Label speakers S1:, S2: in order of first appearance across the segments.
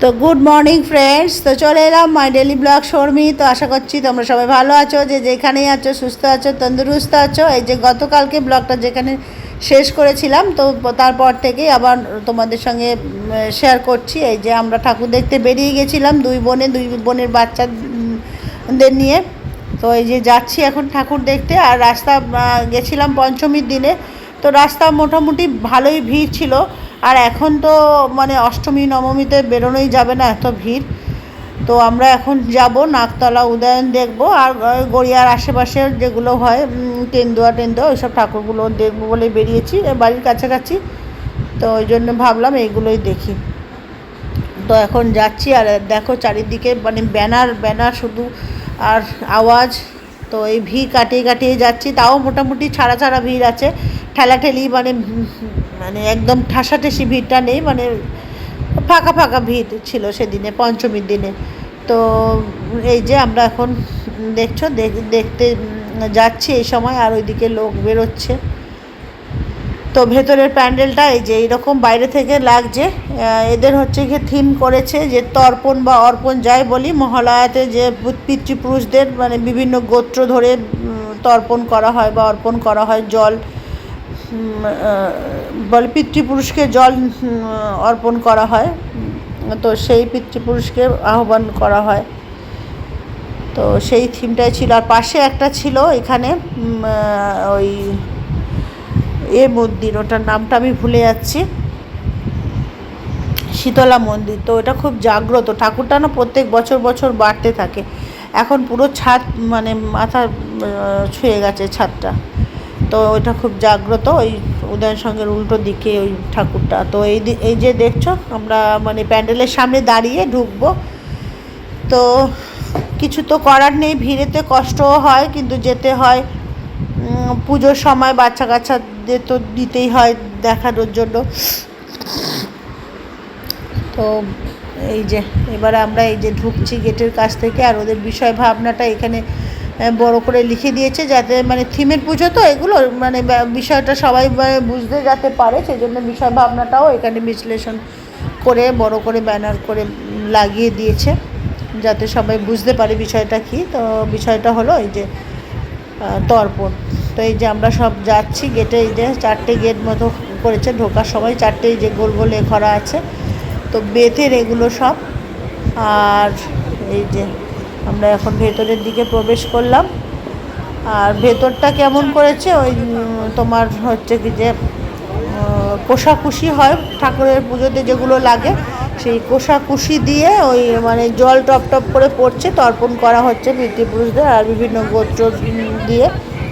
S1: তো good morning friends, তো চলে এলাম মাই ডেলি ব্লগ শর্মি। তো আশা করছি তোমরা সবাই ভালো আছো, যে যেখানেই আছো সুস্থ আছো, তন্দুরুস্ত আছো। এই যে গতকালকে ব্লগটা যেখানে শেষ করেছিলাম, তো তারপর থেকেই আবার তোমাদের সঙ্গে শেয়ার করছি। এই যে আমরা ঠাকুর দেখতে বেরিয়ে গেছিলাম দুই বোনের বাচ্চাদের নিয়ে। তো এই যে যাচ্ছি এখন ঠাকুর দেখতে। আর রাস্তা গেছিলাম পঞ্চমীর দিনে, তো রাস্তা মোটামুটি ভালোই ভিড় ছিল। আর এখন তো মানে অষ্টমী নবমীতে বেরোনোই যাবে না, এত ভিড়। তো আমরা এখন যাব নাকতলা উদয়ন দেখব, আর গড়িয়ার আশেপাশের যেগুলো হয় তেন্দুয়া ওইসব ঠাকুরগুলো দেখবো বলে বেরিয়েছি, বাড়ির কাছাকাছি। তো ওই জন্য ভাবলাম এইগুলোই দেখি। তো এখন যাচ্ছি, আর দেখো চারিদিকে মানে ব্যানার শুধু আর আওয়াজ। তো এই ভিড় কাটিয়ে যাচ্ছি, তাও মোটামুটি ছাড়া ভিড় আছে। ঠেলাঠেলি মানে মানে একদম ঠাসাঠাসি ভিড়টা নেই, মানে ফাঁকা ভিড় ছিল সেদিনে পঞ্চমীর দিনে। তো এই যে আমরা এখন দেখছো দেখতে যাচ্ছি এই সময়, আর ওইদিকে লোক বেরোচ্ছে। তো ভেতরের প্যান্ডেলটা এই যে এইরকম বাইরে থেকে লাগছে। এদের হচ্ছে গিয়ে থিম করেছে যে তর্পণ বা অর্পণ যাই বলি, মহালয়াতে যে পিতৃপুরুষদের মানে বিভিন্ন গোত্র ধরে তর্পণ করা হয় বা অর্পণ করা হয় জল, বলে পিতৃপুরুষকে জল অর্পণ করা হয়। তো সেই পিতৃপুরুষকে আহ্বান করা হয়, তো সেই থিমটাই ছিল। আর পাশে একটা ছিল এখানে ওই মন্দির, ওটার নামটা আমি ভুলে যাচ্ছি, শীতলা মন্দির। তো এটা খুব জাগ্রত ঠাকুরটা না, প্রত্যেক বছর বাড়তে থাকে। এখন পুরো ছাদ মানে মাথা ছুঁয়ে গেছে ছাদটা। তো ওইটা খুব জাগ্রত, ওই উদয়ন সঙ্গের উল্টো দিকে ওই ঠাকুরটা। তো এই যে দেখছো আমরা মানে প্যান্ডেলের সামনে দাঁড়িয়ে ঢুকবো। তো কিছু তো করার নেই, ভিড়েতে কষ্টও হয় কিন্তু যেতে হয়। পুজোর সময় বাচ্চা কাচ্চাদের তো দিতেই হয় দেখানোর জন্য। তো এই যে এবারে আমরা এই যে ঢুকছি গেটের কাছ থেকে, আর ওদের বিষয় ভাবনাটা এখানে বড় করে লিখে দিয়েছে, যাতে মানে থিমের পুজো তো এগুলো মানে বিষয়টা সবাই বুঝতে যাতে পারে, সেই জন্য বিষয় ভাবনাটাও এখানে বিশ্লেষণ করে বড় করে ব্যানার করে লাগিয়ে দিয়েছে, যাতে সবাই বুঝতে পারে বিষয়টা কী। তো বিষয়টা হলো এই যে তর্পণ। তো এই যে আমরা সব যাচ্ছি গেটে, এই যে 4টে গেট মতো করেছে, ঢোকার সময় 4টে যে গোল করা আছে, তো বেতের এগুলো সব। আর এই যে আমরা এখন ভেতরের দিকে প্রবেশ করলাম। আর ভেতরটা কেমন করেছে, ওই তোমার হচ্ছে কি যে কোষাকুষি হয় ঠাকুরের পুজোতে যেগুলো লাগে, সেই কোষাকুষি দিয়ে ওই মানে জল টপ করে পড়ছে, তর্পণ করা হচ্ছে পিতৃপুরুষদের আর বিভিন্ন গোত্র দিয়ে।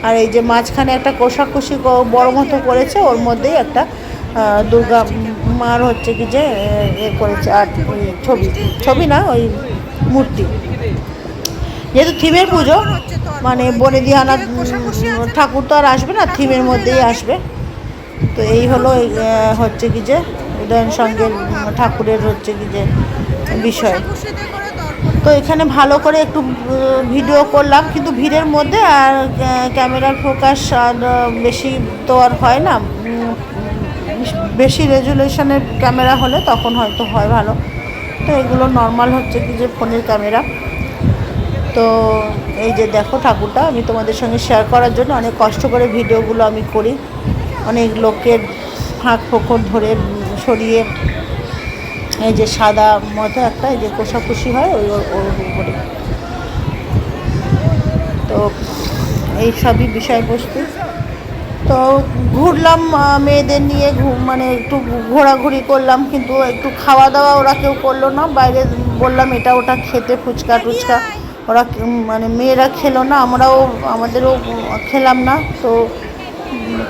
S1: আর এই যে মাঝখানে একটা কোষাকুষি বড় মতো করেছে, ওর মধ্যেই একটা দুর্গা মার হচ্ছে কি যে করেছে, আর ওই ছবি না ওই মূর্তি। যেহেতু থিমের পুজো মানে বনেদিহানা ঠাকুর তো আর আসবে না, থিমের মধ্যেই আসবে। তো এই হলো হচ্ছে কি যে উদয়ন সঙ্গের ঠাকুরের হচ্ছে কি যে বিষয়। তো এখানে ভালো করে একটু ভিডিও করলাম, কিন্তু ভিড়ের মধ্যে আর ক্যামেরার ফোকাস আর বেশি তো আর হয় না। বেশি রেজুলেশনের ক্যামেরা হলে তখন হয়তো হয় ভালো। তো এগুলো নর্মাল হচ্ছে কি যে ফোনের ক্যামেরা। তো এই যে দেখো ঠাকুরটা আমি তোমাদের সঙ্গে শেয়ার করার জন্য অনেক কষ্ট করে ভিডিওগুলো আমি করি, অনেক লোকের ফাঁক ফোকর ধরে সরিয়ে। এই যে সাদা মতো একটা এই যে কোষাকুষি হয় ওর উপরে। তো এই সবই বিষয়বস্তু। তো ঘুরলাম মেয়েদের নিয়ে, মানে একটু ঘোরাঘুরি করলাম, কিন্তু একটু খাওয়া দাওয়া ওরা কেউ করলো না। বাইরে বললাম এটা ওটা খেতে, ফুচকা টুচকা, ওরা মানে মেয়েরা খেলো না, আমাদেরও খেলাম না। তো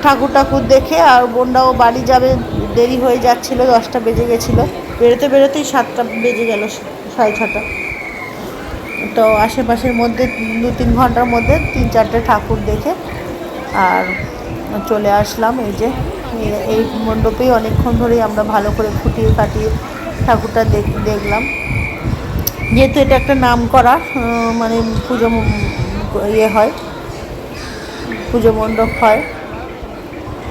S1: ঠাকুর দেখে আর বোনরাও বাড়ি যাবে, দেরি হয়ে যাচ্ছিলো, 10টা বেজে গেছিলো, বেরোতেই 7টা বেজে গেল, 6:30। তো আশেপাশের মধ্যে 2-3 ঘন্টার মধ্যে 3-4টে ঠাকুর দেখে আর চলে আসলাম। এই যে এই মণ্ডপেই অনেকক্ষণ ধরেই আমরা ভালো করে খুঁটিয়ে কাটিয়ে ঠাকুরটা দেখলাম। যেহেতু এটা একটা নাম করা মানে পুজো হয়, পুজো মণ্ডপ হয়।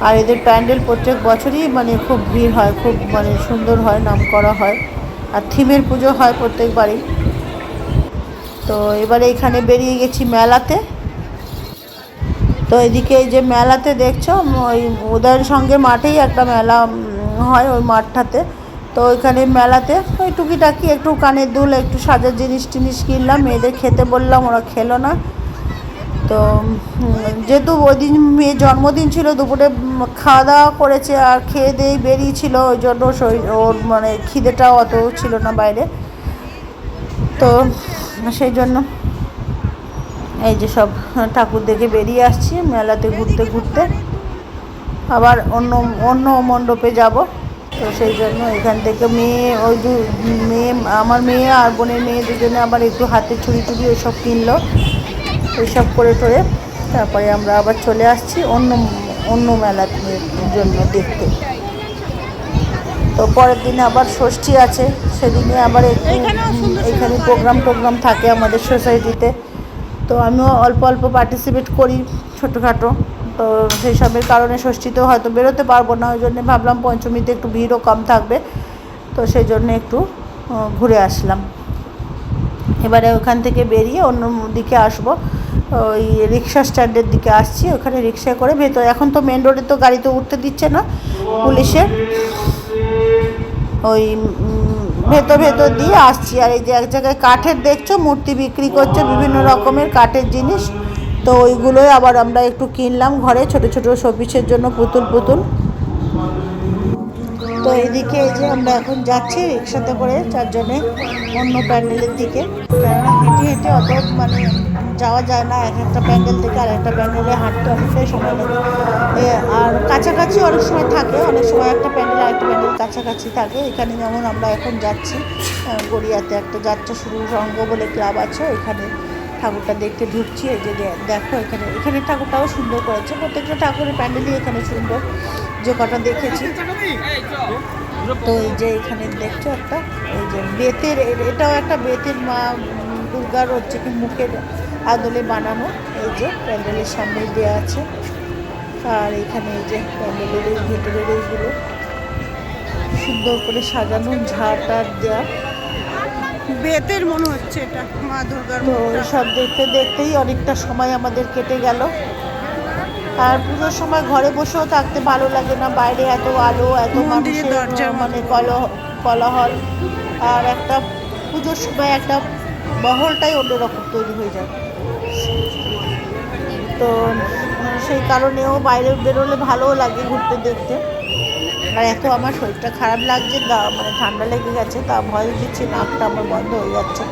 S1: আর এদের প্যান্ডেল প্রত্যেক বছরই মানে খুব ভিড় হয়, খুব মানে সুন্দর হয়, নাম করা হয়। আর থিমের পুজো হয় প্রত্যেকবারই। তো এবারে এখানে বেরিয়ে গেছি মেলাতে। তো এদিকে এই যে মেলাতে দেখছো, ওই উদয়ের সঙ্গে মাঠেই একটা মেলা হয় ওই মাঠটাতে। তো ওইখানে মেলাতে ওই টুকিটাকি একটু কানের দুল, একটু সাজার জিনিস টিনিস কিনলাম, মেয়েদের খেতে বললাম, ওরা খেলো না। তো যেহেতু ওই দিন মেয়ের জন্মদিন ছিল, দুপুরে খাওয়া দাওয়া করেছে আর খেয়ে দিয়েই বেরিয়েছিল, ওই জন্য ওর মানে খিদেটাও অত ছিল না বাইরে। তো সেই জন্য এই যে সব ঠাকুর দেখে বেরিয়ে আসছি মেলাতে ঘুরতে ঘুরতে, আবার অন্য অন্য মণ্ডপে যাব। তো সেই জন্য এখান থেকে মেয়ে আমার মেয়ে আর বোনের মেয়ে দুজনে আবার একটু হাতে চুড়ি টুড়ি ওইসব কিনলো, এইসব করে টোরে তারপরে আমরা আবার চলে আসছি অন্য অন্য মেলার জন্য দেখতে। তো পরের দিনে আবার ষষ্ঠী আছে, সেদিনে আবার একটু এখানে প্রোগ্রাম থাকে আমাদের সোসাইটিতে। তো আমিও অল্প অল্প পার্টিসিপেট করি ছোটোখাটো। তো সেই সবের কারণে ষষ্ঠীতেও হয়তো বেরোতে পারবো না, ওই জন্যে ভাবলাম পঞ্চমীতে একটু ভিড়ও কম থাকবে, তো সেই জন্য একটু ঘুরে আসলাম। এবারে ওখান থেকে বেরিয়ে অন্য দিকে আসবো, ওই রিক্সা স্ট্যান্ডের দিকে আসছি। ওখানে রিক্সায় করে ভেতরে, এখন তো মেন রোডে তো গাড়ি তো উঠতে দিচ্ছে না পুলিশের, ওই ভেতর দিয়ে আসছি। আর এই যে এক জায়গায় কাঠের দেখছো মূর্তি বিক্রি করছে, বিভিন্ন রকমের কাঠের জিনিস। তো ওইগুলোই আবার আমরা একটু কিনলাম ঘরে ছোটো ছোটো শোপিসের জন্য, পুতুল। তো এদিকে এই যে আমরা এখন যাচ্ছি রিক্সাতে করে চারজনে অন্য প্যান্ডেলের দিকে, কেননা হেঁটে অত মানে যাওয়া যায় না, এক একটা প্যান্ডেল থেকে আর একটা প্যান্ডেলে হাঁটতে অনেকটাই সময় লাগে। আর কাছাকাছি অনেক সময় থাকে, অনেক সময় একটা প্যান্ডেল আর একটা প্যান্ডেল কাছাকাছি থাকে। এখানে যেমন আমরা এখন যাচ্ছি গড়িয়াতে একটা যাত্রা শুরু সংঘ বলে ক্লাব আছে, ওইখানে ঠাকুরটা দেখতে ঢুকছি। এই যে দেখো এখানে ঠাকুরটাও সুন্দর করেছে, প্রত্যেকটা ঠাকুরের প্যান্ডেলই এখানে সুন্দর যে কটা দেখেছি। তো এই যে এখানে দেখছো একটা, এই যে বেতের, এটাও একটা বেতের মা দুর্গার হচ্ছে কি মুখের আদলে বানানো, এই যে প্যান্ডেলের সামনে দেওয়া আছে। আর এখানে এই যে প্যান্ডেলের এই ভেতরের এইগুলো সুন্দর করে সাজানো, ঝাড় দেওয়া,
S2: বেতের মনে হচ্ছে এটা মা দুর্গার।
S1: তো সব দেখতে দেখতেই অনেকটা সময় আমাদের কেটে গেল। আর পুজোর সময় ঘরে বসেও থাকতে ভালো লাগে না, বাইরে এত আলো, এত মানুষের মানে কোলাহল, আর একটা পুজোর সময় একটা মহলটাই অন্যরকম তৈরি হয়ে যায়। তো সেই কারণেও বাইরে বেরোলে ভালোও লাগে ঘুরতে দেখতে। আর এত আমার শরীরটা খারাপ লাগছে, মানে ঠান্ডা লেগে গেছে, তা ভয় দিচ্ছে, নাকটা আমার বন্ধ হয়ে যাচ্ছে।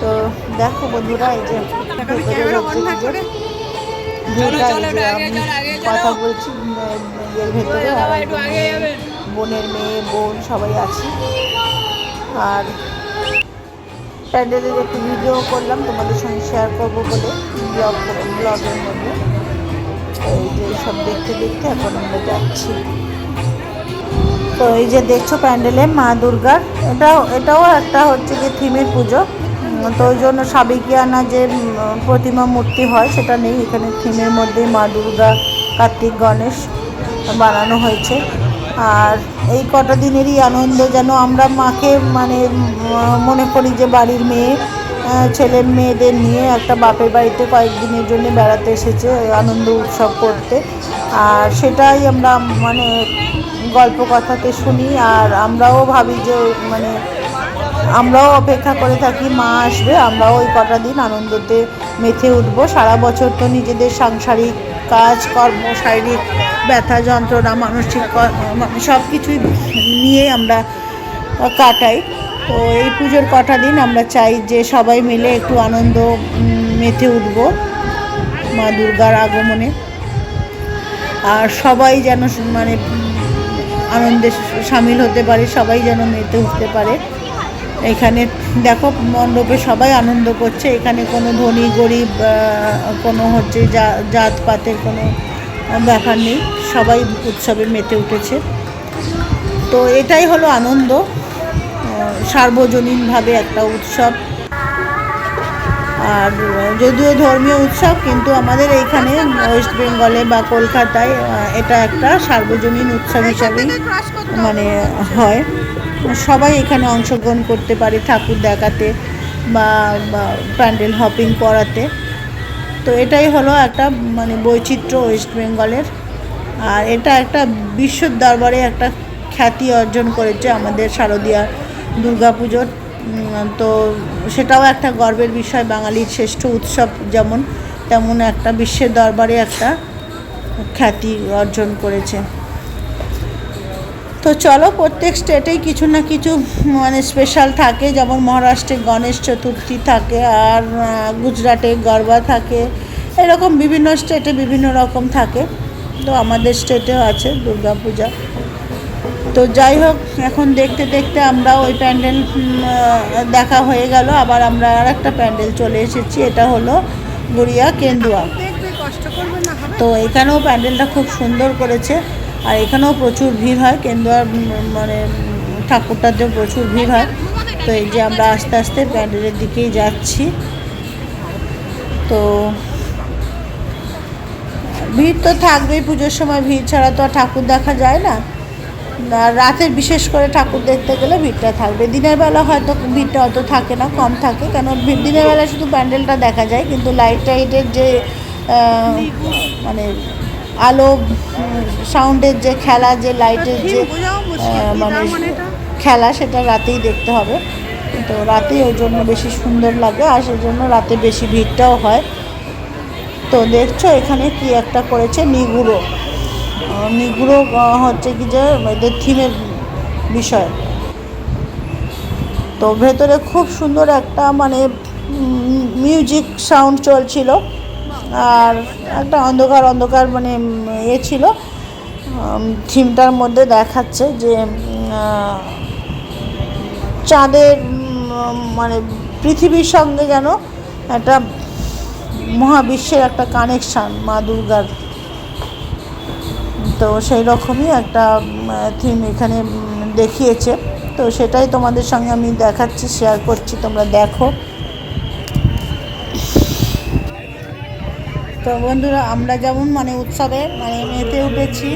S1: তো দেখো বন্ধুরা, এই যে আমি কথা বলছি এর ভেতরে, বোনের মেয়ে বোন সবাই আছি। আর প্যান্ডেলের একটু ভিডিও করলাম তোমাদের সঙ্গে শেয়ার করবো বলে, ব্লগের মধ্যে। এই যে সব দেখতে দেখতে এখন আমরা যাচ্ছি। তো এই যে দেখছো প্যান্ডেলে মা দুর্গার, এটাও একটা হচ্ছে যে থিমের পুজো। তো ওই জন্য সাবেকিয়ানা যে প্রতিমা মূর্তি হয় সেটা নেই, এখানে থিমের মধ্যেই মা দুর্গা, কার্তিক, গণেশ বানানো হয়েছে। আর এই কটা দিনেরই আনন্দ, যেন আমরা মাকে মানে মনে করি যে বাড়ির মেয়ে, ছেলে মেয়েদের নিয়ে একটা বাপের বাড়িতে কয়েকদিনের জন্য বেড়াতে এসেছে আনন্দ উৎসব করতে। আর সেটাই আমরা মানে গল্প কথাতে শুনি, আর আমরাও ভাবি যে মানে আমরাও অপেক্ষা করে থাকি মা আসবে, আমরাও ওই কটা দিন আনন্দতে মেতে উঠবো। সারা বছর তো নিজেদের সাংসারিক কাজকর্ম, শারীরিক ব্যথা যন্ত্রণা, মানসিক সব কিছুই নিয়ে আমরা কাটাই। তো এই পুজোর কটা দিন আমরা চাই যে সবাই মিলে একটু আনন্দ মেতে উঠব মা দুর্গার আগমনে, আর সবাই যেন মানে আনন্দে সামিল হতে পারে, সবাই যেন মেতে উঠতে পারে। এখানে দেখো মণ্ডপে সবাই আনন্দ করছে, এখানে কোনো ধনী গরিব কোনো হচ্ছে জাতপাতের কোনো ব্যাপার নেই, সবাই উৎসবে মেতে উঠেছে। তো এটাই হলো আনন্দ, সার্বজনীনভাবে একটা উৎসব। আর যদিও ধর্মীয় উৎসব, কিন্তু আমাদের এইখানে ওয়েস্ট বেঙ্গলে বা কলকাতায় এটা একটা সার্বজনীন উৎসব হিসাবেই মানে হয়। সবাই এখানে অংশগ্রহণ করতে পারে ঠাকুর দেখাতে বা প্যান্ডেল হপিং করাতে। তো এটাই হলো একটা মানে বৈচিত্র্য ওয়েস্ট বেঙ্গলের। আর এটা একটা বিশ্ব দরবারে একটা খ্যাতি অর্জন করেছে আমাদের শারদীয়া দুর্গাপুজোর। তো সেটাও একটা গর্বের বিষয়, বাঙালির শ্রেষ্ঠ উৎসব যেমন তেমন একটা বিশ্বের দরবারে একটা খ্যাতি অর্জন করেছে। তো চলো, প্রত্যেক স্টেটেই কিছু না কিছু মানে স্পেশাল থাকে, যেমন মহারাষ্ট্রে গণেশ চতুর্থী থাকে, আর গুজরাটে গরবা থাকে, এরকম বিভিন্ন স্টেটে বিভিন্ন রকম থাকে। তো আমাদের স্টেটেও আছে দুর্গাপূজা। তো যাই হোক, এখন দেখতে দেখতে আমরা ওই প্যান্ডেল দেখা হয়ে গেল, আবার আমরা আর একটা প্যান্ডেল চলে এসেছি, এটা হলো গড়িয়া কেন্দুয়া। তো এখানেও প্যান্ডেলটা খুব সুন্দর করেছে, আর এখানেও প্রচুর ভিড় হয়, কেন্দুয়ার মানে ঠাকুরটাতেও প্রচুর ভিড় হয়। তো এই যে আমরা আস্তে আস্তে প্যান্ডেলের দিকেই যাচ্ছি। তো ভিড় তো থাকবেই, পুজোর সময় ভিড় ছাড়া তো আর ঠাকুর দেখা যায় না। আর রাতে বিশেষ করে ঠাকুর দেখতে গেলে ভিড়টা থাকবে, দিনের বেলা হয়তো ভিড়টা অত থাকে না, কম থাকে, কেন দিনের বেলা শুধু প্যান্ডেলটা দেখা যায়, কিন্তু লাইট টাইটের যে মানে আলো সাউন্ডের যে খেলা, যে লাইটের যে মানে খেলা, সেটা রাতেই দেখতে হবে। তো রাতেই ওই জন্য বেশি সুন্দর লাগে, আর সেই জন্য রাতে বেশি ভিড়টাও হয়। তো দেখছো এখানে কি একটা করেছে, নিগুড়ো হচ্ছে কি যে এদের থিমের বিষয়। তো ভেতরে খুব সুন্দর একটা মানে মিউজিক সাউন্ড চলছিল, আর একটা অন্ধকার অন্ধকার মানে ছিল। থিমটার মধ্যে দেখাচ্ছে যে চাঁদের মানে পৃথিবীর সঙ্গে যেন একটা মহাবিশ্বের একটা কানেকশান মা দুর্গার। তো সেই রকমই একটা থিম এখানে দেখিয়েছে। তো সেটাই তোমাদের সঙ্গে আমি দেখাচ্ছি, শেয়ার করছি, তোমরা দেখো। তো বন্ধুরা, আমরা যেমন মানে উৎসবে মানে মেতে উঠেছি,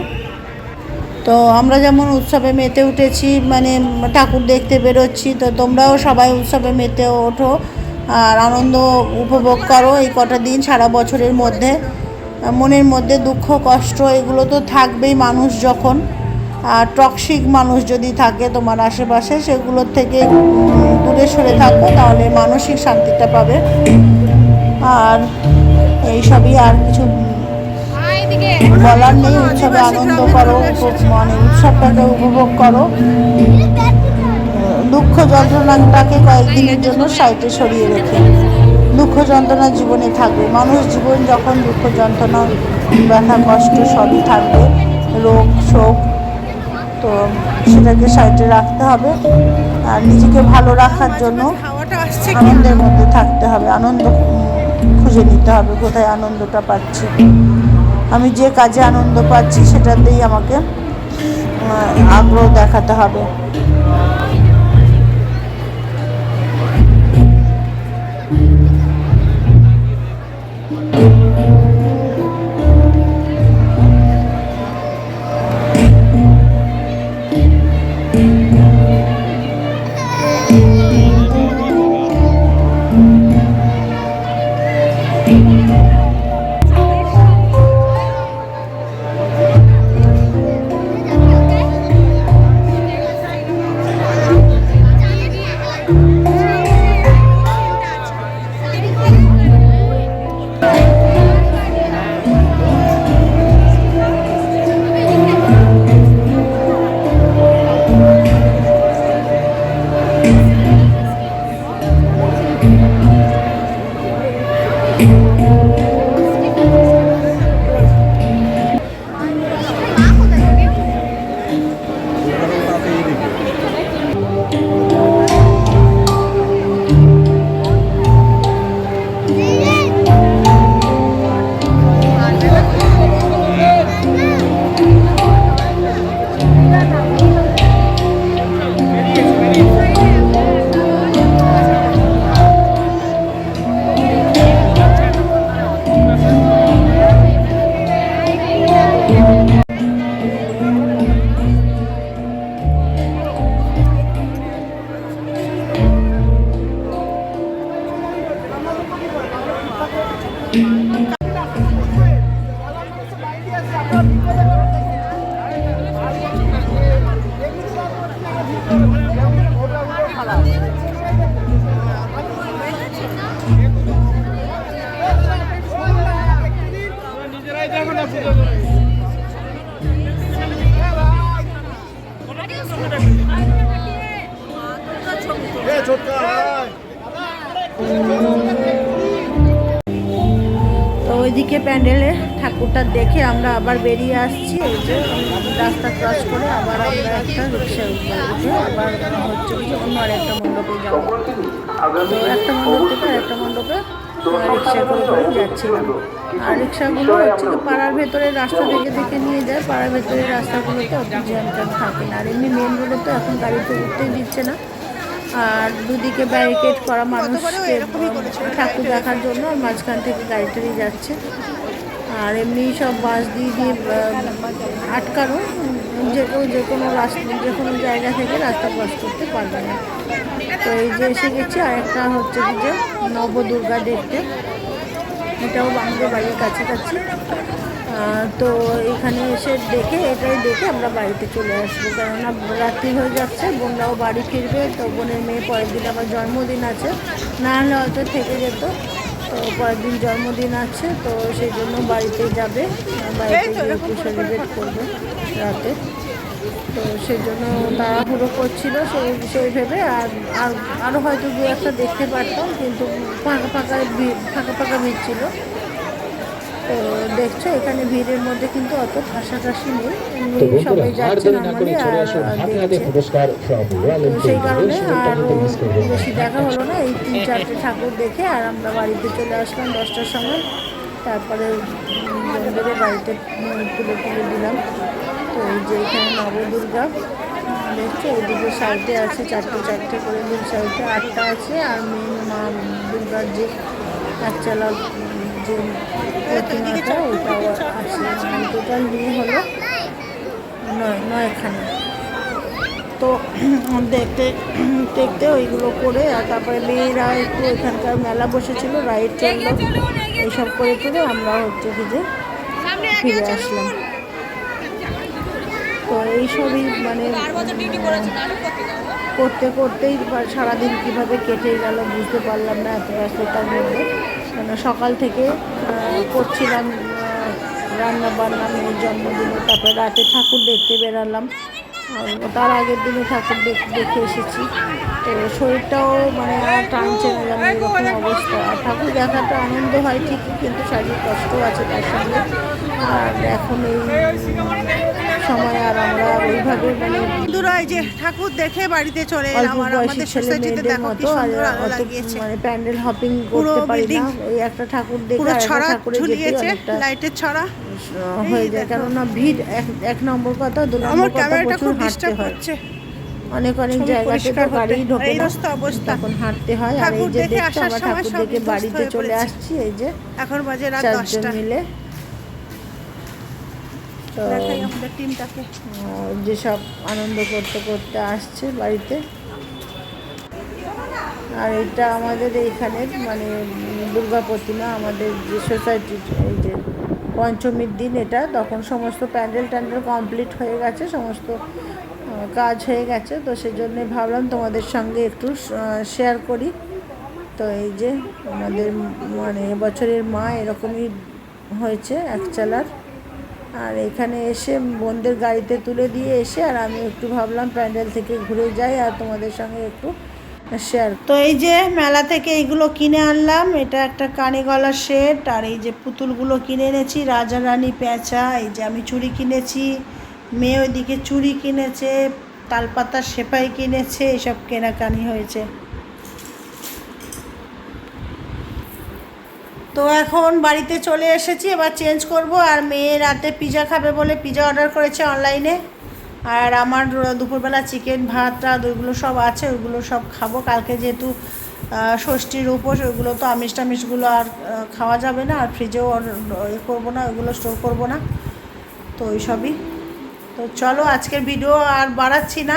S1: তো আমরা যেমন উৎসবে মেতে উঠেছি মানে ঠাকুর দেখতে বেরোচ্ছি, তো তোমরাও সবাই উৎসবে মেতে ওঠো আর আনন্দ উপভোগ করো এই কটা দিন। সারা বছরের মধ্যে মনের মধ্যে দুঃখ কষ্ট এগুলো তো থাকবেই, মানুষ যখন আর টক্সিক মানুষ যদি থাকে তোমার আশেপাশে, সেগুলোর থেকে দূরে সরে থাকো, তাহলে মানসিক শান্তিটা পাবে। আর এইসবই, আর কিছু বলার নেই। উৎসবে আনন্দ করো, মানে উৎসবটাকে উপভোগ করো। দুঃখ যন্ত্রণাটাকে কয়েকদিনের জন্য সাইডে সরিয়ে রেখে, দুঃখ যন্ত্রণা জীবনে থাকবে, মানুষ জীবন যখন দুঃখ যন্ত্রণা ব্যথা কষ্ট সবই থাকবে, রোগ শোক, তো সেটাকে সাইডে রাখতে হবে। আর নিজেকে ভালো রাখার জন্য আনন্দের মধ্যে থাকতে হবে, আনন্দ খুঁজে নিতে হবে, কোথায় আনন্দটা পাচ্ছি। আমি যে কাজে আনন্দ পাচ্ছি সেটাতেই আমাকে আগ্রহ দেখাতে হবে। তো ওইদিকে প্যান্ডেলে ঠাকুরটা দেখে আমরা আবার বেরিয়ে আসছি। এই যে রাস্তা ক্রস করে আবার আমরা একটা রিক্সা উঠে আবার হচ্ছে কি অন্য আর একটা মণ্ডপে যাবো। তো একটা মণ্ডপ থেকে আর একটা মণ্ডপে রিক্সা করে করে যাচ্ছিলাম। আর রিক্সাগুলো হচ্ছে কি পাড়ার ভেতরে রাস্তা থেকে দেখে নিয়ে যায়। পাড়ার ভেতরের রাস্তাগুলোতে অত জ্যাম ট্যাম থাকে না। আর এমনি মেন রোডে তো এখন গাড়িতে উঠতেই দিচ্ছে না। আর দুদিকে ব্যারিকেড করা, মানুষকে ঠাকুর দেখার জন্য মাঝখান থেকে গাড়ি টাড়ি যাচ্ছে। আর এমনি সব বাস দিয়ে দিয়ে আটকানো, যে কোনো রাস্তা যে কোনো জায়গা থেকে রাস্তা ক্রস করতে পারবে না। তো এই যে এসে গেছি আর একটা হচ্ছে কি যে নবদুর্গা দেখতে, এটাও আমাদের বাড়ির কাছাকাছি। তো এখানে এসে এটাই দেখে আমরা বাড়িতে চলে আসবো, কেননা রাত্রি হয়ে যাচ্ছে, বোনরাও বাড়ি ফিরবে। তো বোনের মেয়ে পরের দিন আমার জন্মদিন আছে, না হলে হয়তো থেকে যেত। তো পরের দিন জন্মদিন আছে, তো সেই জন্য বাড়িতে যাবে, বাড়িতে গিয়ে একটু সেলিব্রেট করবে রাতে। তো সেই জন্য তাড়াহুড়ো করছিল সেই ভেবে। আরও হয়তো দু একটা দেখতে পারতাম, কিন্তু ফাঁকা ফাঁকা ভিড় ছিল। তো দেখছো এখানে ভিড়ের মধ্যে কিন্তু অত ঠাসাঠাসি নেই, সবাই যাচ্ছে নর্মালি আর দেখছে। তো সেই কারণে আর বেশি দেখা হলো না। এই 3-4টে ঠাকুর দেখে আর আমরা বাড়িতে চলে আসলাম 10টার সময়। তারপরে বন্ধুরে বাড়িতে তুলে দিলাম। তো এই যে এখানে নবদুর্গা দেখছো, এইদিকে সাইডে আছে চারটে করে, দু সাইডে 8টা আছে। আর মেন মা দুর্গার যে একচালা যে প্রতিমাটা ওইটাও আছে, টোটাল নিয়ে হলো 9খানা। তো দেখতে ওইগুলো করে আর তারপরে মেয়েরা একটু এখানকার মেলা বসেছিল, রাইড চললো, এইসব করে আমরা হচ্ছে কি যে ফিরে আসলাম। তো এইসবই মানে করতেই সারাদিন কীভাবে কেটে গেল বুঝতে পারলাম না এত ব্যস্ততার মধ্যে। মানে সকাল থেকে করছিলাম রান্না বান্না মেয়ের জন্মদিনে, তারপরে রাতে ঠাকুর দেখতে বেরালাম, তার আগের দিনে ঠাকুর দেখে এসেছি। তো শরীরটাও মানে টানছে না, যেন এরকম অবস্থা। আর ঠাকুর দেখাটা আনন্দ হয় ঠিকই, কিন্তু শারীরিক কষ্ট আছে তার সঙ্গে। আর এখন এই সময় আর আমরা ওইভাবে মানে
S2: যে ঠাকুর দেখে বাড়িতে চলে এলাম। আর আমাদের সোসাইটিতে দেখো কি সুন্দর আলো লাগিয়েছে,
S1: মানে প্যান্ডেল হপিং করতে পারি না। ওই একটা ঠাকুর দেখে
S2: পুরো ছড়া ঝুলিয়েছে, লাইটের ছড়া
S1: হয়ে যায়, কেননা ভিড় এক নম্বর কথা, 2 নম্বর কথা প্রচুর হাঁটতে হয়। অনেক জায়গাতে তো গাড়ি ঢোকে না, তখন হাঁটতে হয়। আর এই যে দেখতে আমরা ঠাকুর দেখে বাড়িতে চলে আসছি, এই যে
S2: এখন বাজে রাত 10টা
S1: মিলে। তো যেসব আনন্দ করতে আসছে বাড়িতে। আর এটা আমাদের এইখানের মানে দুর্গা প্রতিমা, আমাদের যে সোসাইটির এই যে পঞ্চমীর দিন এটা, তখন সমস্ত প্যান্ডেল কমপ্লিট হয়ে গেছে, সমস্ত কাজ হয়ে গেছে। তো সেই জন্যে ভাবলাম তোমাদের সঙ্গে একটু শেয়ার করি। তো এই যে আমাদের মানে বছরের মা এরকমই হয়েছে একচালার। আর এখানে এসে বোনদের গাড়িতে তুলে দিয়ে এসে আর আমি একটু ভাবলাম প্যান্ডেল থেকে ঘুরে যাই আর তোমাদের সঙ্গে একটু শেয়ার। তো এই যে মেলা থেকে এইগুলো কিনে আনলাম, এটা একটা কানে গলার সেট। আর এই যে পুতুলগুলো কিনে এনেছি, রাজা রানী পেঁচা। এই যে আমি চুড়ি কিনেছি, মেয়ে ওইদিকে চুড়ি কিনেছে, তালপাতার সেপাই কিনেছে, এসব কেনাকানি হয়েছে। তো এখন বাড়িতে চলে এসেছি, এবার চেঞ্জ করব। আর মেয়ে রাতে পিৎজা খাবে বলে পিৎজা অর্ডার করেছে অনলাইনে। আর আমার দুপুরবেলা চিকেন ভাত ওইগুলো সব আছে, ওইগুলো সব খাবো। কালকে যেহেতু ষষ্ঠীর উপোস, ওইগুলো তো আমিষগুলো আর খাওয়া যাবে না, আর ফ্রিজেও করবো না, ওইগুলো স্টোর করবো না। তো ওইসবই। তো চলো আজকের ভিডিও আর বাড়াচ্ছি না।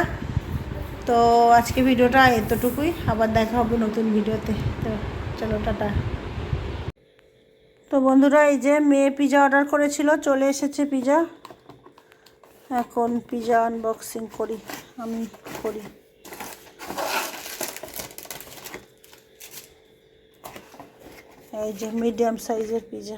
S1: তো আজকে ভিডিওটা এতটুকুই, আবার দেখা হবে নতুন ভিডিওতে। তো চলো টাটা। তো বন্ধুরা, এই যে মেয়ে পিৎজা অর্ডার করেছিল, চলে এসেছে পিৎজা। এখন পিৎজা আনবক্সিং আমি করি। এই যে মিডিয়াম সাইজের পিৎজা।